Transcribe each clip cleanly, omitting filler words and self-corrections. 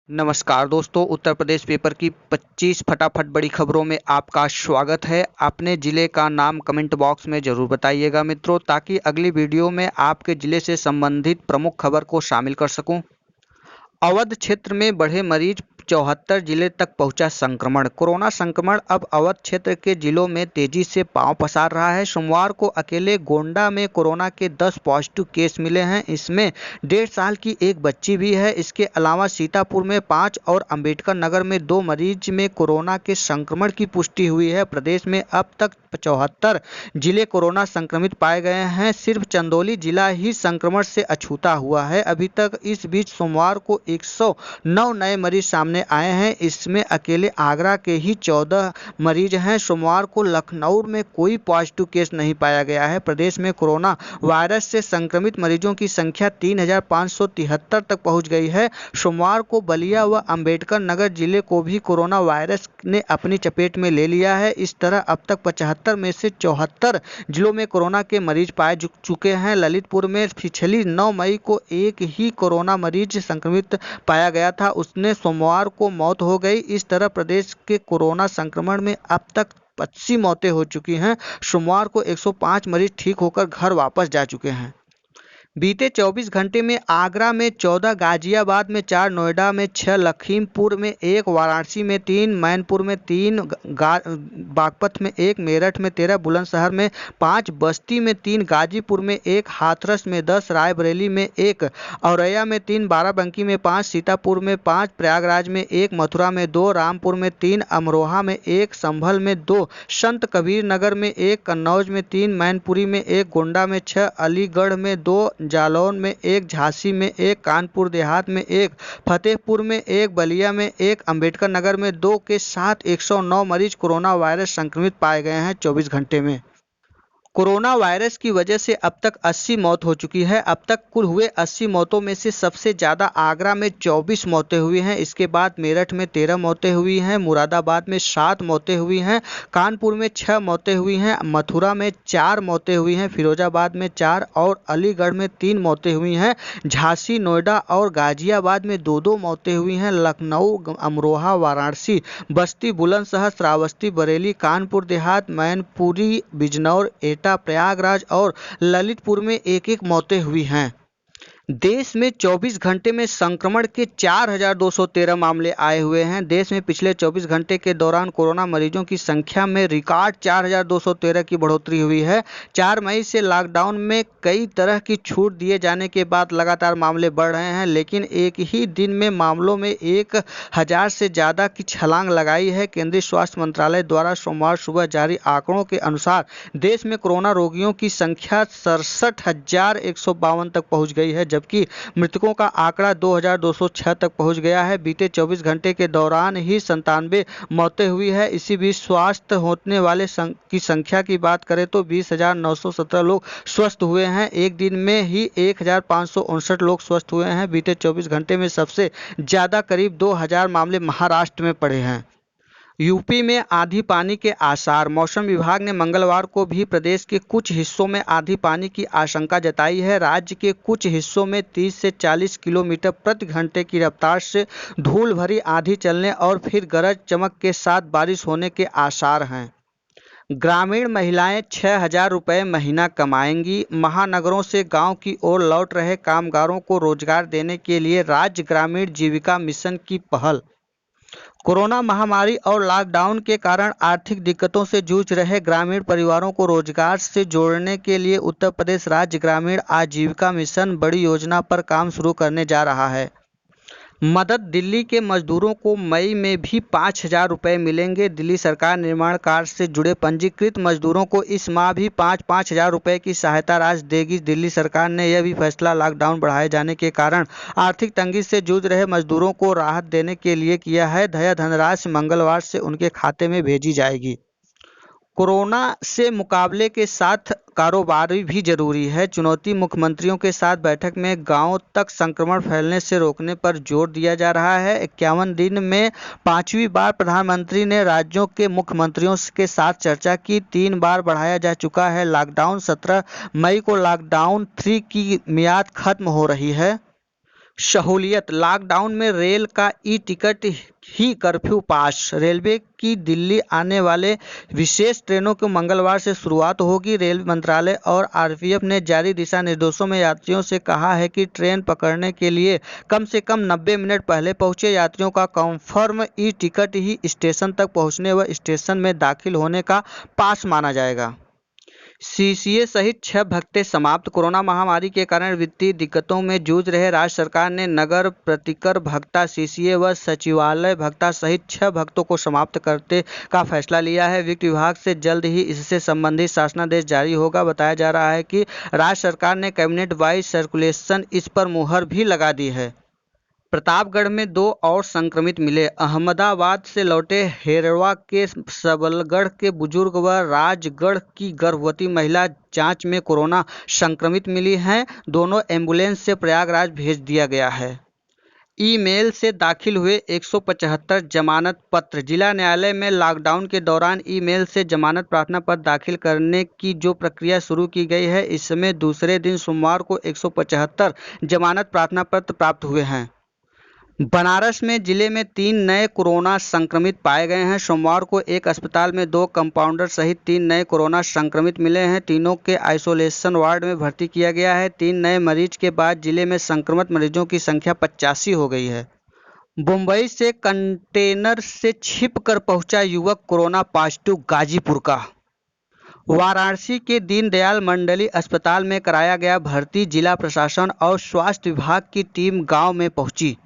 नमस्कार दोस्तों, उत्तर प्रदेश पेपर की 25 फटाफट बड़ी खबरों में आपका स्वागत है। अपने ज़िले का नाम कमेंट बॉक्स में ज़रूर बताइएगा मित्रों, ताकि अगली वीडियो में आपके ज़िले से संबंधित प्रमुख खबर को शामिल कर सकूं। अवध क्षेत्र में बढ़े मरीज, 74 जिले तक पहुंचा संक्रमण। कोरोना संक्रमण अब अवध क्षेत्र के जिलों में तेजी से पांव पसार रहा है। सोमवार को अकेले गोंडा में कोरोना के 10 पॉजिटिव केस मिले हैं। इसमें 1.5 साल की एक बच्ची भी है। इसके अलावा सीतापुर में 5 और अंबेडकर नगर में 2 मरीज में कोरोना के संक्रमण की पुष्टि हुई है। प्रदेश में अब तक 74 जिले कोरोना संक्रमित पाए गए हैं। सिर्फ चंदौली जिला ही संक्रमण से अछूता हुआ है अभी तक। इस बीच सोमवार को 109 नए मरीज सामने आए हैं। इसमें अकेले आगरा के ही 14 मरीज हैं। सोमवार को लखनऊ में कोई पॉजिटिव केस नहीं पाया गया है। प्रदेश में कोरोना वायरस से संक्रमित मरीजों की संख्या 3573 तक पहुंच गई है। सोमवार को बलिया व अंबेडकर नगर जिले को भी कोरोना वायरस ने अपनी चपेट में ले लिया है। इस तरह अब तक 75 में से 74 जिलों में कोरोना के मरीज पाए चुके हैं। ललितपुर में पिछली 9 मई को एक ही कोरोना मरीज संक्रमित पाया गया था, उसने सोमवार को मौत हो गई। इस तरह प्रदेश के कोरोना संक्रमण में अब तक 80 मौतें हो चुकी हैं। सोमवार को 105 मरीज ठीक होकर घर वापस जा चुके हैं। बीते 24 घंटे में आगरा में 14, गाजियाबाद में 4, नोएडा में 6, लखीमपुर में 1, वाराणसी में 3, मैनपुर में 3, बागपत में 1, मेरठ में 13, बुलंदशहर में 5, बस्ती में 3, गाजीपुर में 1, हाथरस में 10, रायबरेली में 1, औरैया में 3, बाराबंकी में 5, सीतापुर में 5, प्रयागराज में 1, मथुरा में 2, रामपुर में 3, अमरोहा में 1, संभल में 2, संत कबीर नगर में 1, कन्नौज में 3, मैनपुरी में 1, गोंडा में 6, अलीगढ़ में 2, जालौन में 1, झांसी में 1, कानपुर देहात में 1, फतेहपुर में 1, बलिया में 1, अंबेडकर नगर में 2 के साथ 109 मरीज कोरोना वायरस संक्रमित पाए गए हैं 24 घंटे में। कोरोना वायरस की वजह से अब तक 80 मौत हो चुकी है। अब तक कुल हुए 80 मौतों में से सबसे ज़्यादा आगरा में 24 मौतें हुई हैं। इसके बाद मेरठ में 13 मौतें हुई हैं, मुरादाबाद में 7 मौतें हुई हैं, कानपुर में 6 मौतें हुई हैं, मथुरा में 4 मौतें हुई हैं, फिरोजाबाद में 4 और अलीगढ़ में 3 मौतें हुई हैं। झांसी, नोएडा और गाजियाबाद में 2-2 मौतें हुई हैं। लखनऊ, अमरोहा, वाराणसी, बस्ती, बुलंदशहर, श्रावस्ती, बरेली, कानपुर देहात, मैनपुरी, बिजनौर, प्रयागराज और ललितपुर में 1-1 मौतें हुई हैं। देश में 24 घंटे में संक्रमण के 4213 मामले आए हुए हैं। देश में पिछले 24 घंटे के दौरान कोरोना मरीजों की संख्या में रिकॉर्ड 4213 की बढ़ोतरी हुई है। 4 मई से लॉकडाउन में कई तरह की छूट दिए जाने के बाद लगातार मामले बढ़ रहे हैं, लेकिन एक ही दिन में मामलों में 1000 से ज़्यादा की छलांग लगाई है। केंद्रीय स्वास्थ्य मंत्रालय द्वारा सोमवार सुबह जारी आंकड़ों के अनुसार देश में कोरोना रोगियों की संख्या 67,152 तक पहुँच गई है, जबकि मृतकों का आंकड़ा 2206 तक पहुंच गया है। बीते 24 घंटे के दौरान ही 97 मौतें हुई है। इसी बीच स्वस्थ होने वाले की संख्या की बात करें तो 20,917 लोग स्वस्थ हुए हैं। एक दिन में ही 1,559 लोग स्वस्थ हुए हैं। बीते 24 घंटे में सबसे ज़्यादा करीब 2000 मामले महाराष्ट्र में पड़े हैं। यूपी में आंधी पानी के आसार। मौसम विभाग ने मंगलवार को भी प्रदेश के कुछ हिस्सों में आंधी पानी की आशंका जताई है। राज्य के कुछ हिस्सों में 30 से 40 किलोमीटर प्रति घंटे की रफ्तार से धूल भरी आंधी चलने और फिर गरज चमक के साथ बारिश होने के आसार हैं। ग्रामीण महिलाएं 6,000 रुपये महीना कमाएंगी। महानगरों से गांव की ओर लौट रहे कामगारों को रोजगार देने के लिए राज्य ग्रामीण जीविका मिशन की पहल। कोरोना महामारी और लॉकडाउन के कारण आर्थिक दिक्कतों से जूझ रहे ग्रामीण परिवारों को रोजगार से जोड़ने के लिए उत्तर प्रदेश राज्य ग्रामीण आजीविका मिशन बड़ी योजना पर काम शुरू करने जा रहा है। मदद। दिल्ली के मजदूरों को मई में भी 5,000 रुपये मिलेंगे। दिल्ली सरकार निर्माण कार्य से जुड़े पंजीकृत मजदूरों को इस माह भी 5,000 रुपये की सहायता राशि देगी। दिल्ली सरकार ने यह भी फैसला लॉकडाउन बढ़ाए जाने के कारण आर्थिक तंगी से जूझ रहे मजदूरों को राहत देने के लिए किया है। यह धनराशि मंगलवार से उनके खाते में भेजी जाएगी। कोरोना से मुकाबले के साथ कारोबार भी जरूरी है। चुनौती। मुख्यमंत्रियों के साथ बैठक में गांवों तक संक्रमण फैलने से रोकने पर जोर दिया जा रहा है। 51 दिन में 5वीं बार प्रधानमंत्री ने राज्यों के मुख्यमंत्रियों के साथ चर्चा की। 3 बार बढ़ाया जा चुका है लॉकडाउन। 17 मई को लॉकडाउन 3 की मियाद खत्म हो रही है। सहूलियत, लॉकडाउन में रेल का ई टिकट ही कर्फ्यू पास। रेलवे की दिल्ली आने वाले विशेष ट्रेनों की मंगलवार से शुरुआत होगी। रेल मंत्रालय और आरपीएफ ने जारी दिशा निर्देशों में यात्रियों से कहा है कि ट्रेन पकड़ने के लिए कम से कम 90 मिनट पहले पहुंचे। यात्रियों का कंफर्म ई टिकट ही स्टेशन तक पहुंचने व स्टेशन में दाखिल होने का पास माना जाएगा। सीसीए सहित 6 भत्ते समाप्त। कोरोना महामारी के कारण वित्तीय दिक्कतों में जूझ रहे राज्य सरकार ने नगर प्रतिकर भत्ता, सीसीए व सचिवालय भत्ता सहित 6 भत्तों को समाप्त करने का फैसला लिया है। वित्त विभाग से जल्द ही इससे संबंधित शासनादेश जारी होगा। बताया जा रहा है कि राज्य सरकार ने कैबिनेट वाइज सर्कुलेशन इस पर मुहर भी लगा दी है। प्रतापगढ़ में 2 और संक्रमित मिले। अहमदाबाद से लौटे हेरवा के सबलगढ़ के बुजुर्ग व राजगढ़ की गर्भवती महिला जांच में कोरोना संक्रमित मिली हैं। दोनों एम्बुलेंस से प्रयागराज भेज दिया गया है। ईमेल से दाखिल हुए 175 जमानत पत्र। जिला न्यायालय में लॉकडाउन के दौरान ईमेल से जमानत प्रार्थना पत्र दाखिल करने की जो प्रक्रिया शुरू की गई है, इसमें दूसरे दिन सोमवार को 175 जमानत प्रार्थना पत्र प्राप्त हुए हैं। बनारस में जिले में 3 नए कोरोना संक्रमित पाए गए हैं। सोमवार को एक अस्पताल में 2 कंपाउंडर सहित 3 नए कोरोना संक्रमित मिले हैं। तीनों के आइसोलेशन वार्ड में भर्ती किया गया है। 3 नए मरीज के बाद जिले में संक्रमित मरीजों की संख्या 85 हो गई है। मुंबई से कंटेनर से छिपकर पहुंचा युवक कोरोना पॉजिटिव। गाजीपुर का वाराणसी के दीनदयाल मंडली अस्पताल में कराया गया भर्ती। जिला प्रशासन और स्वास्थ्य विभाग की टीम गांव में पहुंची।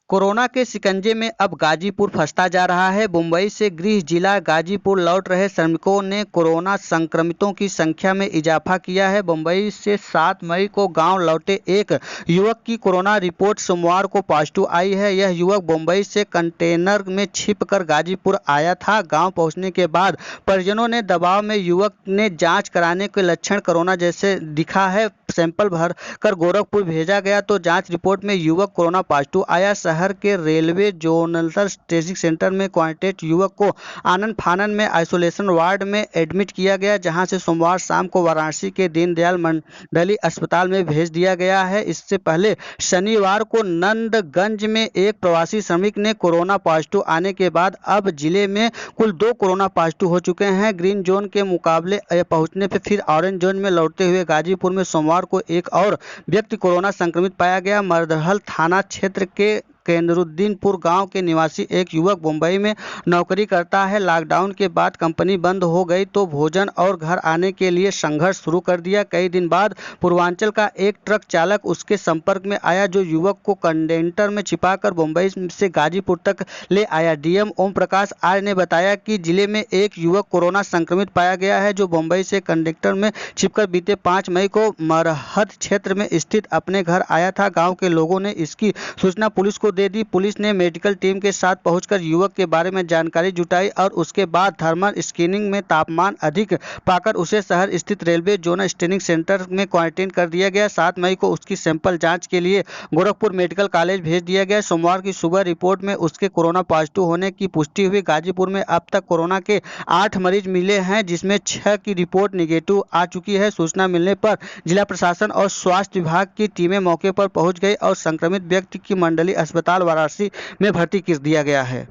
कोरोना के शिकंजे में अब गाजीपुर फंसता जा रहा है। मुंबई से गृह जिला गाजीपुर लौट रहे श्रमिकों ने कोरोना संक्रमितों की संख्या में इजाफा किया है। मुंबई से 7 मई को गांव लौटे एक युवक की कोरोना रिपोर्ट सोमवार को पॉजिटिव आई है। यह युवक मुंबई से कंटेनर में छिपकर गाजीपुर आया था। गांव पहुंचने के बाद परिजनों ने दबाव में युवक ने जाँच कराने के लक्षण कोरोना जैसे दिखा है। सैंपल भर कर गोरखपुर भेजा गया तो जांच रिपोर्ट में युवक कोरोना पॉजिटिव आया। शहर के रेलवे जोनल टेस्टिंग सेंटर में क्वारंटाइन युवक को आनन फानन में आइसोलेशन वार्ड में एडमिट किया गया, जहां से सोमवार शाम को वाराणसी के दीनदयाल मंडली अस्पताल में भेज दिया गया है। इससे पहले शनिवार को नंदगंज में एक प्रवासी श्रमिक ने कोरोना पॉजिटिव आने के बाद अब जिले में कुल 2 कोरोना पॉजिटिव हो चुके हैं। ग्रीन जोन के मुकाबले पहुंचने पर फिर ऑरेंज जोन में लौटते हुए गाजीपुर में सोमवार को एक और व्यक्ति कोरोना संक्रमित पाया गया। मरदहल थाना क्षेत्र के केंद्रुद्दीनपुर गांव के निवासी एक युवक मुंबई में नौकरी करता है। लॉकडाउन के बाद कंपनी बंद हो गई तो भोजन और घर आने के लिए संघर्ष शुरू कर दिया। कई दिन बाद पूर्वांचल का एक ट्रक चालक उसके संपर्क में आया, जो युवक को कंटेनर में छिपाकर मुंबई से गाजीपुर तक ले आया। डीएम ओम प्रकाश आर्य ने बताया कि जिले में एक युवक कोरोना संक्रमित पाया गया है, जो मुंबई से कंटेनर में छिपकर बीते 5 मई को मरहद क्षेत्र में स्थित अपने घर आया था। गाँव के लोगों ने इसकी सूचना पुलिस को दे दी। पुलिस ने मेडिकल टीम के साथ पहुंचकर युवक के बारे में जानकारी जुटाई और उसके बाद थर्मल स्क्रीनिंग में तापमान अधिक पाकर उसे शहर स्थित रेलवे जोनल टेस्टिंग सेंटर में क्वारंटाइन कर दिया गया। 7 मई को उसकी सैंपल जांच के लिए गोरखपुर मेडिकल कॉलेज भेज दिया गया। सोमवार की सुबह रिपोर्ट में उसके कोरोना पॉजिटिव होने की पुष्टि हुई। गाजीपुर में अब तक कोरोना के 8 मरीज मिले हैं, जिसमें 6 की रिपोर्ट निगेटिव आ चुकी है। सूचना मिलने पर जिला प्रशासन और स्वास्थ्य विभाग की टीमें मौके पर पहुंच गई और संक्रमित व्यक्ति की मंडली अस्पताल वाराणसी में भर्ती कर दिया गया है।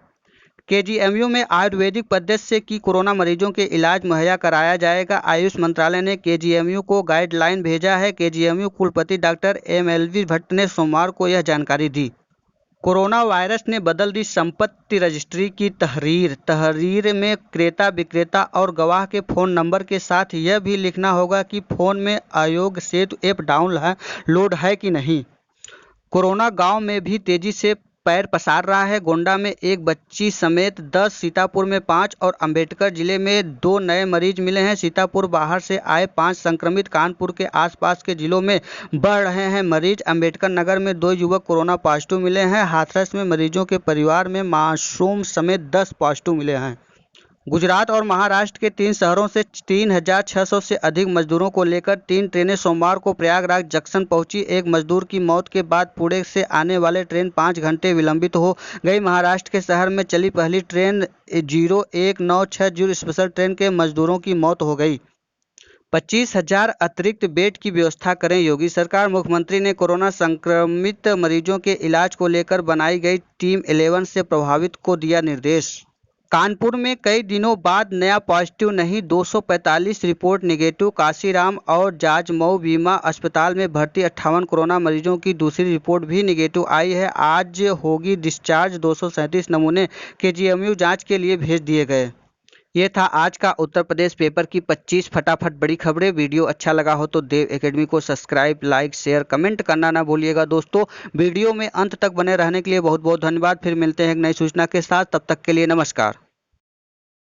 केजीएमयू में आयुर्वेदिक पद्धति से की कोरोना मरीजों के इलाज मुहैया कराया जाएगा। आयुष मंत्रालय ने केजीएमयू को गाइडलाइन भेजा है। केजीएमयू कुलपति डॉक्टर एमएलवी भट्ट ने सोमवार को यह जानकारी दी। कोरोना वायरस ने बदल दी संपत्ति रजिस्ट्री की तहरीर में क्रेता विक्रेता और गवाह के फ़ोन नंबर के साथ यह भी लिखना होगा कि फ़ोन में आयोग सेतु ऐप डाउनलोड है कि नहीं। कोरोना गांव में भी तेजी से पैर पसार रहा है। गोंडा में एक बच्ची समेत 10, सीतापुर में 5 और अंबेडकर जिले में 2 नए मरीज मिले हैं। सीतापुर बाहर से आए 5 संक्रमित कानपुर के आसपास के जिलों में बढ़ रहे हैं मरीज। अंबेडकर नगर में 2 युवक कोरोना पॉजिटिव मिले हैं। हाथरस में मरीजों के परिवार में मासूम समेत 10 पॉजिटिव मिले हैं। गुजरात और महाराष्ट्र के 3 शहरों से 3600 से अधिक मजदूरों को लेकर 3 ट्रेनें सोमवार को प्रयागराज जंक्शन पहुंची। एक मजदूर की मौत के बाद पुणे से आने वाले ट्रेन 5 घंटे विलंबित हो गई। महाराष्ट्र के शहर में चली पहली ट्रेन 01960 स्पेशल ट्रेन के मजदूरों की मौत हो गई। 25,000 अतिरिक्त बेड की व्यवस्था करें योगी सरकार। मुख्यमंत्री ने कोरोना संक्रमित मरीजों के इलाज को लेकर बनाई गई टीम 11 से प्रभावित को दिया निर्देश। कानपुर में कई दिनों बाद नया पॉजिटिव नहीं, 245 रिपोर्ट नेगेटिव। काशीराम और जाजमऊ बीमा अस्पताल में भर्ती 58 कोरोना मरीजों की दूसरी रिपोर्ट भी नेगेटिव आई है। आज होगी डिस्चार्ज। 237 नमूने केजीएमयू जांच के लिए भेज दिए गए। ये था आज का उत्तर प्रदेश पेपर की 25 फटाफट बड़ी खबरें। वीडियो अच्छा लगा हो तो देव एकेडमी को सब्सक्राइब, लाइक, शेयर, कमेंट करना ना भूलिएगा दोस्तों। वीडियो में अंत तक बने रहने के लिए बहुत बहुत धन्यवाद। फिर मिलते हैं एक नई सूचना के साथ, तब तक के लिए नमस्कार।